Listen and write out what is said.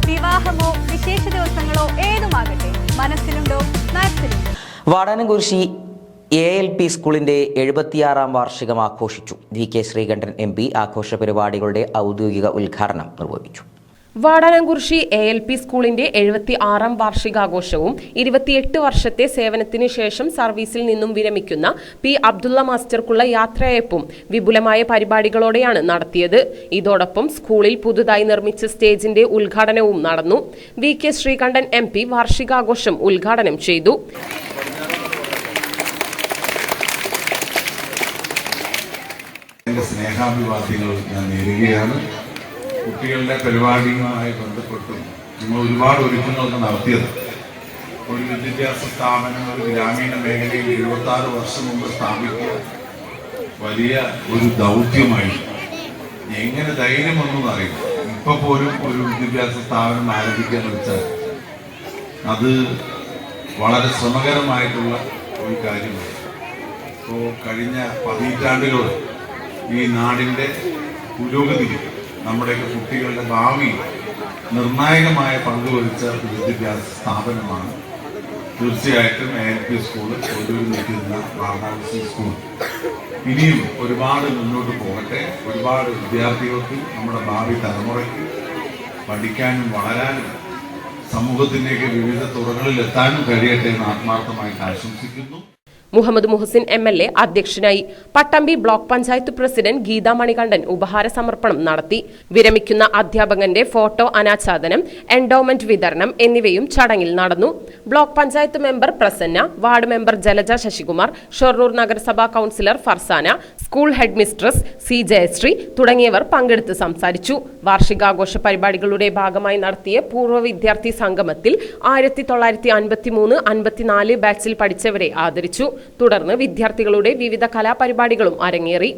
വിവാഹമോ വിശേഷ ദിവസങ്ങളോ ഏതുമാകട്ടെ, മനസ്സിലുണ്ടോ മാത്സിലുണ്ടോ. വാടാനംകുരിശി ALP സ്കൂളിന്റെ 76ാം വാർഷികം ആഘോഷിച്ചു. VK ശ്രീകണ്ഠൻ MP ആഘോഷ പരിപാടികളുടെ ഔദ്യോഗിക ഉദ്ഘാടനം നിർവഹിച്ചു. വാടാനംകുരിശി ALP സ്കൂളിന്റെ 76ാം വാർഷികാഘോഷവും 28 വർഷത്തെ സേവനത്തിനു ശേഷം സർവീസിൽ നിന്നും വിരമിക്കുന്ന P. അബ്ദുള്ള മാസ്റ്റർക്കുള്ള യാത്രയയപ്പും വിപുലമായ പരിപാടികളോടെയാണ് നടത്തിയത്. ഇതോടൊപ്പം സ്കൂളിൽ പുതുതായി നിർമ്മിച്ച സ്റ്റേജിന്റെ ഉദ്ഘാടനവും നടന്നു. VK ശ്രീകണ്ഠൻ MP വാർഷികാഘോഷം ഉദ്ഘാടനം ചെയ്തു. സ്നേഹാഭിവാദ്യങ്ങൾ ഞാൻ നേരുകയാണ്. കുട്ടികളുടെ പരിപാടികളുമായി ബന്ധപ്പെട്ടും നിങ്ങൾ ഒരുപാട് ഒരുക്കങ്ങളൊക്കെ നടത്തിയത്. ഒരു വിദ്യാഭ്യാസ സ്ഥാപനം ഒരു ഗ്രാമീണ മേഖലയിൽ 76 വർഷം മുമ്പ് സ്ഥാപിക്കുക വലിയ ഒരു ദൗത്യമായി. എങ്ങനെ ധൈര്യമൊന്നും അറിയില്ല. ഇപ്പൊ പോലും ഒരു വിദ്യാഭ്യാസ സ്ഥാപനം ആരംഭിക്കാന്ന് വെച്ചാൽ അത് വളരെ ശ്രമകരമായിട്ടുള്ള ഒരു കാര്യമാണ്. ഇപ്പോൾ കഴിഞ്ഞ പതിറ്റാണ്ടുകൾ ഈ നാടിൻ്റെ പുരോഗതിക്ക് നമ്മുടെയൊക്കെ കുട്ടികളുടെ ഭാവി നിർണായകമായ പങ്കുവഹിച്ച ഒരു വിദ്യാഭ്യാസ സ്ഥാപനമാണ് തീർച്ചയായിട്ടും ALP സ്കൂൾ, ഒടുവിൽ നിൽക്കുന്ന വാടാനംകുരിശി സ്കൂൾ. ഇനിയും ഒരുപാട് മുന്നോട്ട് പോകട്ടെ. ഒരുപാട് വിദ്യാർത്ഥികൾക്ക്, നമ്മുടെ ഭാവി തലമുറയ്ക്ക് പഠിക്കാനും വളരാനും സമൂഹത്തിൻ്റെയൊക്കെ വിവിധ തുറകളിൽ എത്താനും കഴിയട്ടെ എന്ന് ആത്മാർത്ഥമായിട്ട് ആശംസിക്കുന്നു. മുഹമ്മദ് മുഹസിൻ MLA അധ്യക്ഷനായി. പട്ടമ്പി ബ്ലോക്ക് പഞ്ചായത്ത് പ്രസിഡന്റ് ഗീതാ മണികണ്ഠൻ ഉപഹാര സമർപ്പണം നടത്തി. വിരമിക്കുന്ന അധ്യാപകന്റെ ഫോട്ടോ അനാച്ഛാദനം, എൻഡോമെന്റ് വിതരണം എന്നിവയും ചടങ്ങിൽ നടന്നു. Block panchayat member Prasanna, ward member Jalaja Sasikumar, Shoranur നഗരസഭാ councillor Farsana, school head mistress C. Jayasree തുടങ്ങിയവർ പങ്കെടുത്ത് സംസാരിച്ചു. വാർഷികാഘോഷ പരിപാടികളുടെ ഭാഗമായി നടത്തിയ പൂർവ്വ വിദ്യാർത്ഥി സംഗമത്തിൽ 1953-54 ബാച്ചിൽ പഠിച്ചവരെ ആദരിച്ചു. തുടർന്ന് വിദ്യാർത്ഥികളുടെ വിവിധ കലാപരിപാടികളും അരങ്ങേറി.